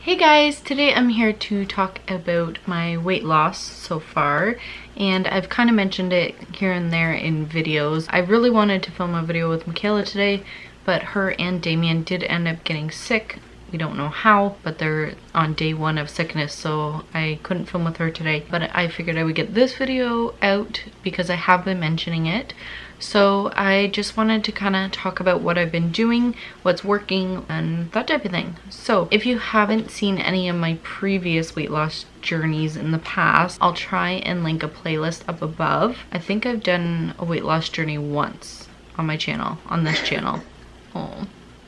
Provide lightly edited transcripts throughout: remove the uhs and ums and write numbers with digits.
Hey guys, today I'm here to talk about my weight loss so far, and I've kind of mentioned it here and there in videos. I really wanted to film a video with Michaela today, but her and Damien did end up getting sick. We don't know how, but they're on day 1 of sickness, so I couldn't film with her today. But I figured I would get this video out because I have been mentioning it. So I just wanted to kind of talk about what I've been doing, what's working, and that type of thing. So if you haven't seen any of my previous weight loss journeys in the past, I'll try and link a playlist up above. I think I've done a weight loss journey once on my channel, on this channel.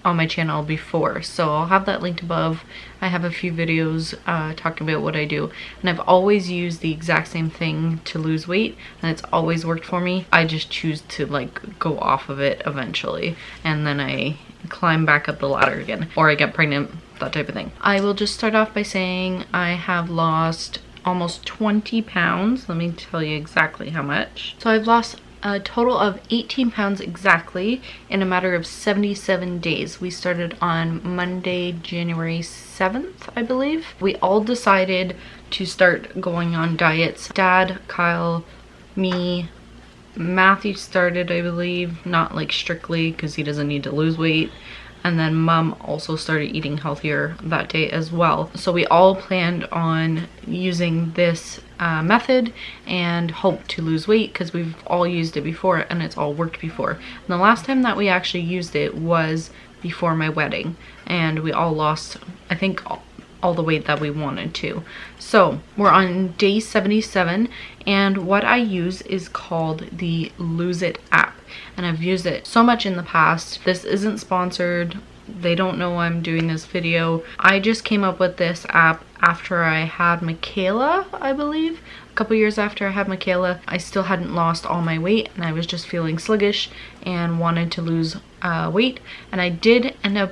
On my channel before, so I'll have that linked above. I have a few videos talking about what I do, and I've always used the exact same thing to lose weight, and it's always worked for me. I just choose to like go off of it eventually, and then I climb back up the ladder again, or I get pregnant, that type of thing. I will just start off by saying I have lost almost 20 pounds. Let me tell you exactly how much. So I've lost a total of 18 pounds exactly in a matter of 77 days. We started on Monday, January 7th, I believe. We all decided to start going on diets. Dad, Kyle, me, Matthew started, I believe, not like strictly because he doesn't need to lose weight. And then Mom also started eating healthier that day as well. So we all planned on using this method and hope to lose weight because we've all used it before and it's all worked before. And the last time that we actually used it was before my wedding, and we all lost, I think, all the weight that we wanted to. So we're on day 77, and what I use is called the Lose It app, and I've used it so much in the past. This isn't sponsored. They don't know I'm doing this video. I just came up with this app after I had Michaela, I believe. A couple years after I had Michaela, I still hadn't lost all my weight, and I was just feeling sluggish and wanted to lose weight, and I did end up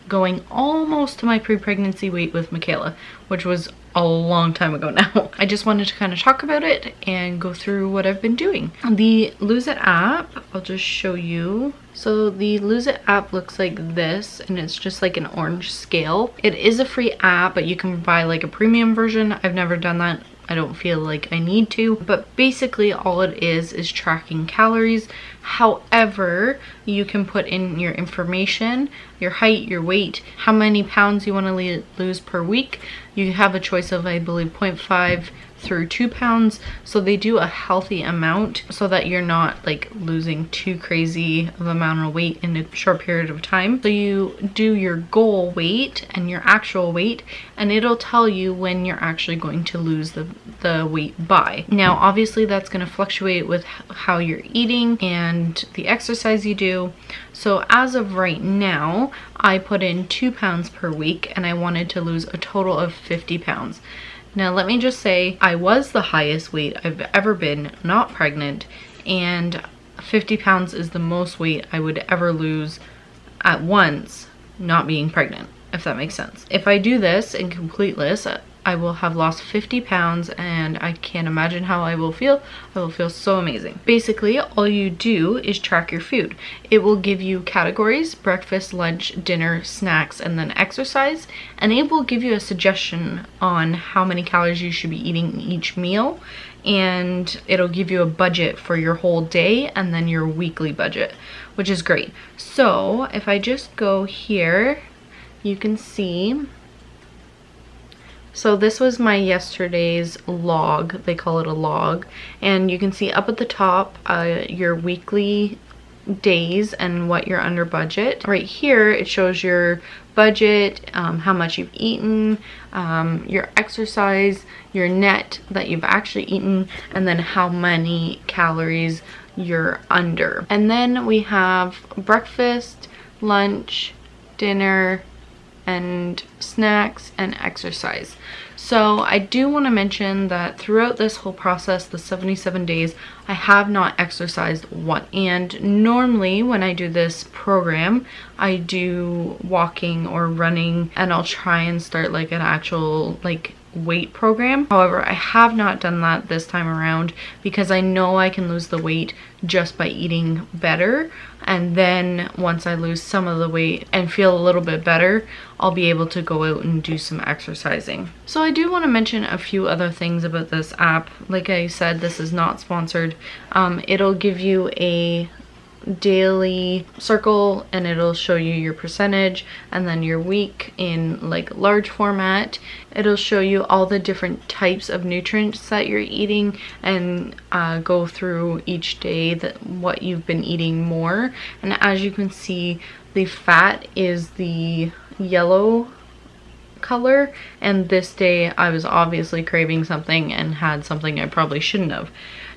going almost to my pre-pregnancy weight with Michaela, which was a long time ago now. I just wanted to kind of talk about it and go through what I've been doing. The Lose It app, I'll just show you. So the Lose It app looks like this, and it's just like an orange scale. It is a free app, but you can buy like a premium version. I've never done that. I don't feel like I need to, but basically all it is tracking calories. However, you can put in your information, your height, your weight, how many pounds you want to lose per week. You have a choice of, I believe, 0.5 through 2 pounds. So they do a healthy amount so that you're not like losing too crazy of amount of weight in a short period of time. So you do your goal weight and your actual weight, and it'll tell you when you're actually going to lose the weight by. Now, obviously that's going to fluctuate with how you're eating and the exercise you do. So as of right now, I put in 2 pounds per week, and I wanted to lose a total of 50 pounds. Now, let me just say, I was the highest weight I've ever been, not pregnant, and 50 pounds is the most weight I would ever lose at once, not being pregnant, if that makes sense. If I do this and complete this, I will have lost 50 pounds, and I can't imagine how I will feel. I will feel so amazing. Basically, all you do is track your food. It will give you categories: breakfast, lunch, dinner, snacks, and then exercise. And it will give you a suggestion on how many calories you should be eating in each meal. And it'll give you a budget for your whole day and then your weekly budget, which is great. So if I just go here, you can see. So this was my yesterday's log. They call it a log. And you can see up at the top your weekly days and what you're under budget. Right here it shows your budget, how much you've eaten, your exercise, your net that you've actually eaten, and then how many calories you're under. And then we have breakfast, lunch, dinner, and snacks, and exercise. So I do want to mention that throughout this whole process, the 77 days, I have not exercised once. And normally when I do this program, I do walking or running, and I'll try and start like an actual like weight program. However, I have not done that this time around because I know I can lose the weight just by eating better. And then once I lose some of the weight and feel a little bit better, I'll be able to go out and do some exercising. So I do want to mention a few other things about this app. Like I said, this is not sponsored. It'll give you a daily circle and it'll show you your percentage, and then your week in like large format. It'll show you all the different types of nutrients that you're eating and go through each day what you've been eating more. And as you can see, the fat is the yellow color, and this day I was obviously craving something and had something I probably shouldn't have.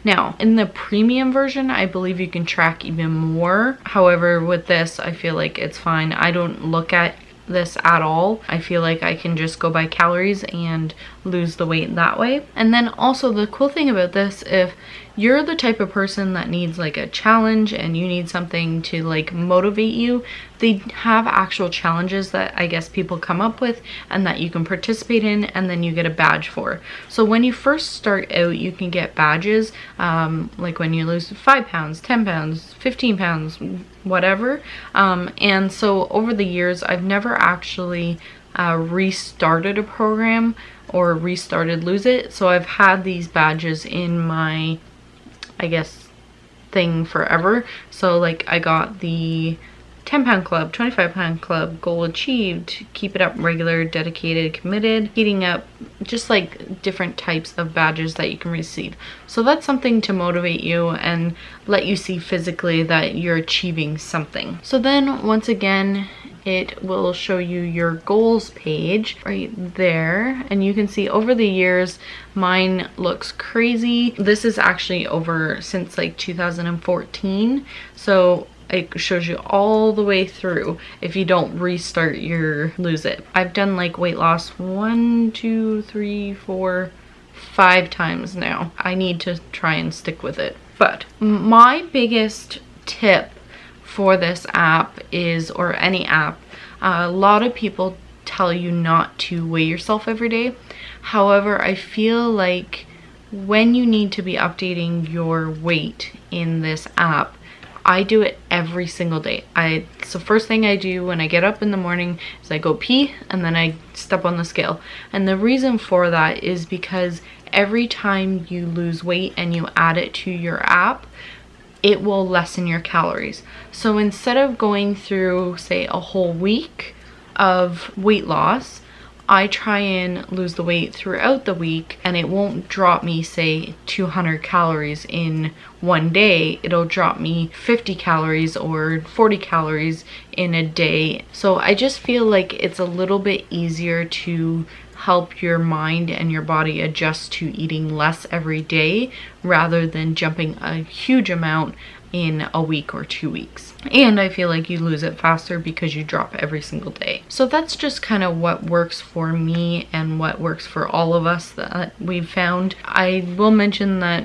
Now, in the premium version, I believe you can track even more. However, with this, I feel like it's fine. I don't look at this at all. I feel like I can just go by calories and lose the weight that way. And then also the cool thing about this, if you're the type of person that needs like a challenge and you need something to like motivate you, they have actual challenges that I guess people come up with and that you can participate in, and then you get a badge for. So when you first start out, you can get badges, like when you lose 5 pounds, 10 pounds, 15 pounds, whatever. And so over the years, I've never actually restarted a program or restarted Lose It. So I've had these badges in my, I guess, thing forever. So like I got the 10-pound club, 25-pound club, goal achieved, keep it up regular, dedicated, committed, heating up, just like different types of badges that you can receive. So that's something to motivate you and let you see physically that you're achieving something. So then once again, it will show you your goals page right there, and you can see over the years mine looks crazy. This is actually over since like 2014, so it shows you all the way through if you don't restart your Lose It. I've done like weight loss 1, 2, 3, 4, 5 times now. I need to try and stick with it. But my biggest tip for this app is, or any app, a lot of people tell you not to weigh yourself every day. However, I feel like when you need to be updating your weight in this app, I do it every single day. It's the first thing I do when I get up in the morning is I go pee and then I step on the scale. And the reason for that is because every time you lose weight and you add it to your app, it will lessen your calories. So instead of going through, say, a whole week of weight loss, I try and lose the weight throughout the week, and it won't drop me, say, 200 calories in one day. It'll drop me 50 calories or 40 calories in a day. So I just feel like it's a little bit easier to help your mind and your body adjust to eating less every day rather than jumping a huge amount in a week or 2 weeks. And I feel like you lose it faster because you drop every single day. So that's just kind of what works for me and what works for all of us that we've found. I will mention that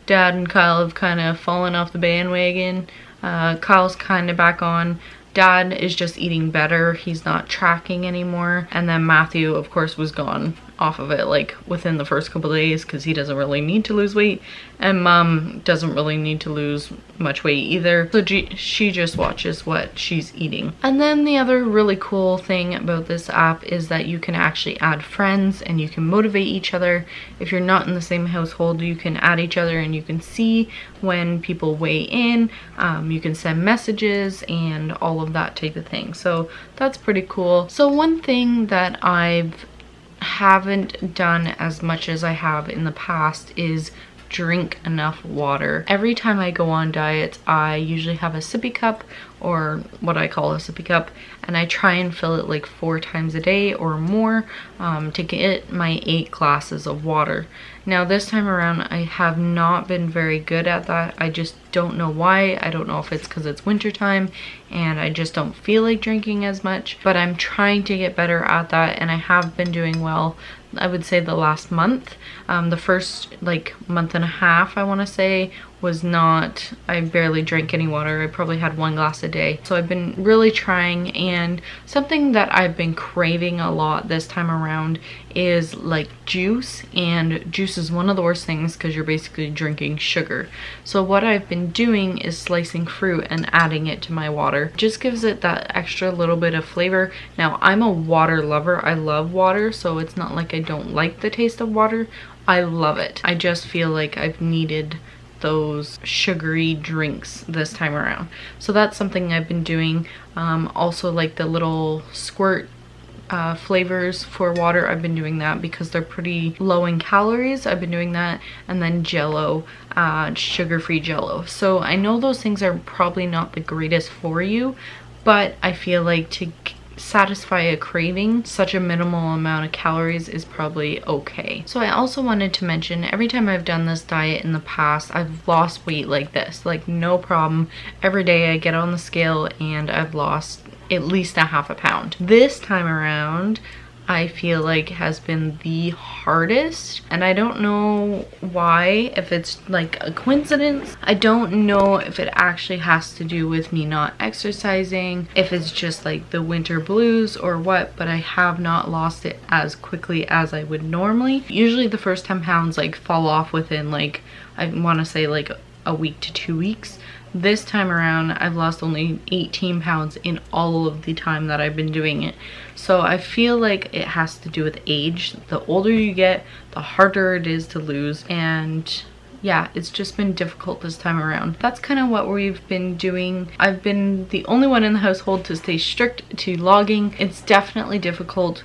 Dad and Kyle have kind of fallen off the bandwagon. Kyle's kind of back on. Dad is just eating better. He's not tracking anymore. And then Matthew, of course, was gone off of it like within the first couple of days because he doesn't really need to lose weight, and Mom doesn't really need to lose much weight either, so she just watches what she's eating. And then the other really cool thing about this app is that you can actually add friends and you can motivate each other. If you're not in the same household, you can add each other and you can see when people weigh in. You can send messages and all of that type of thing, so that's pretty cool. So one thing that haven't done as much as I have in the past is drink enough water. Every time I go on diets, I usually have a sippy cup, or what I call a sippy cup, and I try and fill it like 4 times a day or more to get my 8 glasses of water. Now this time around, I have not been very good at that. I just don't know why. I don't know if it's because it's winter time and I just don't feel like drinking as much, but I'm trying to get better at that, and I have been doing well. I would say the last month, the first like month and a half, I want to say, I barely drank any water. I probably had 1 glass a day. So I've been really trying, and something that I've been craving a lot this time around is like juice, and juice is one of the worst things because you're basically drinking sugar. So what I've been doing is slicing fruit and adding it to my water. Just gives it that extra little bit of flavor. Now, I'm a water lover. I love water, so it's not like I don't like the taste of water. I love it. I just feel like I've needed those sugary drinks this time around. So that's something I've been doing. Also, like the little squirt flavors for water, I've been doing that because they're pretty low in calories. I've been doing that. And then Jello, sugar-free Jello. So I know those things are probably not the greatest for you, but I feel like to satisfy a craving, such a minimal amount of calories is probably okay. So I also wanted to mention, every time I've done this diet in the past, I've lost weight like this, like no problem. Every day I get on the scale and I've lost at least a half a pound. This time around, I feel like has been the hardest, and I don't know why, if it's like a coincidence. I don't know if it actually has to do with me not exercising, if it's just like the winter blues or what, but I have not lost it as quickly as I would normally. Usually the first 10 pounds like fall off within, like, I want to say like a week to 2 weeks. This time around, I've lost only 18 pounds in all of the time that I've been doing it. So I feel like it has to do with age. The older you get, the harder it is to lose. And yeah, it's just been difficult this time around. That's kind of what we've been doing. I've been the only one in the household to stay strict to logging. It's definitely difficult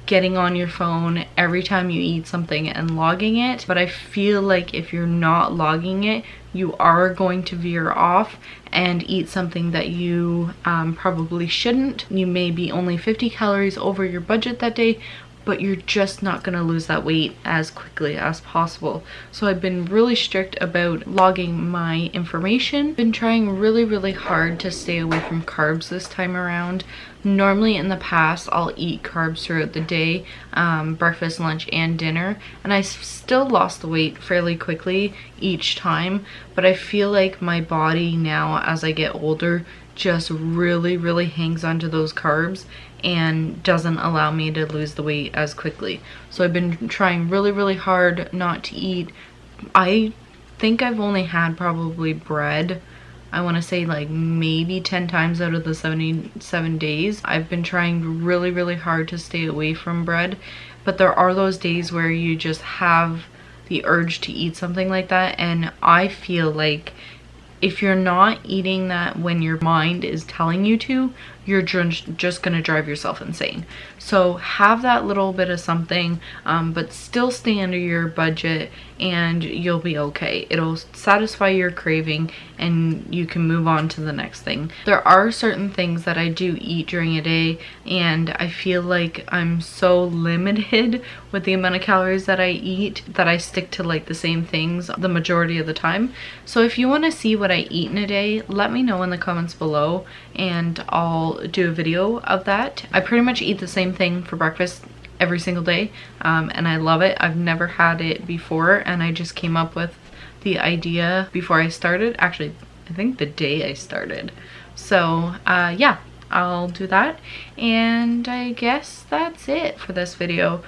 getting on your phone every time you eat something and logging it, but I feel like if you're not logging it, you are going to veer off and eat something that you probably shouldn't. You may be only 50 calories over your budget that day, but you're just not gonna lose that weight as quickly as possible. So I've been really strict about logging my information. Been trying really hard to stay away from carbs this time around. Normally in the past, I'll eat carbs throughout the day, breakfast, lunch, and dinner, and I still lost the weight fairly quickly each time, but I feel like my body now, as I get older, just really hangs onto those carbs and doesn't allow me to lose the weight as quickly. So I've been trying really hard not to eat. I think I've only had probably bread, I want to say like maybe 10 times out of the 77 days. I've been trying really hard to stay away from bread, but there are those days where you just have the urge to eat something like that, and I feel like if you're not eating that when your mind is telling you to, you're just gonna drive yourself insane. So have that little bit of something, but still stay under your budget and you'll be okay. It'll satisfy your craving and you can move on to the next thing. There are certain things that I do eat during a day, and I feel like I'm so limited with the amount of calories that I eat that I stick to like the same things the majority of the time. So if you want to see what I eat in a day, let me know in the comments below and I'll do a video of that. I pretty much eat the same thing for breakfast every single day, and I love it. I've never had it before, and I just came up with the idea before I started. Actually, I think the day I started. So yeah, I'll do that, and I guess that's it for this video.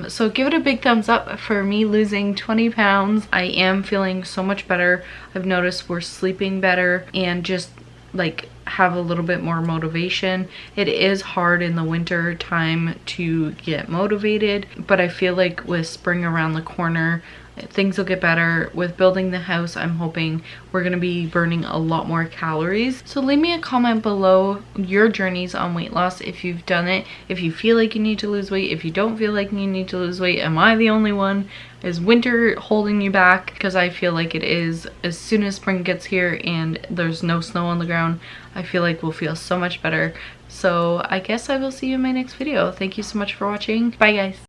So give it a big thumbs up for me losing 20 pounds. I am feeling so much better. I've noticed we're sleeping better and just like have a little bit more motivation. It is hard in the winter time to get motivated, but I feel like with spring around the corner, things will get better. With building the house, I'm hoping we're going to be burning a lot more calories. So leave me a comment below your journeys on weight loss, if you've done it, if you feel like you need to lose weight, if you don't feel like you need to lose weight. Am I the only one? Is winter holding you back? Because I feel like it is. As soon as spring gets here and there's no snow on the ground, I feel like we'll feel so much better. So I guess I will see you in my next video. Thank you so much for watching. Bye guys.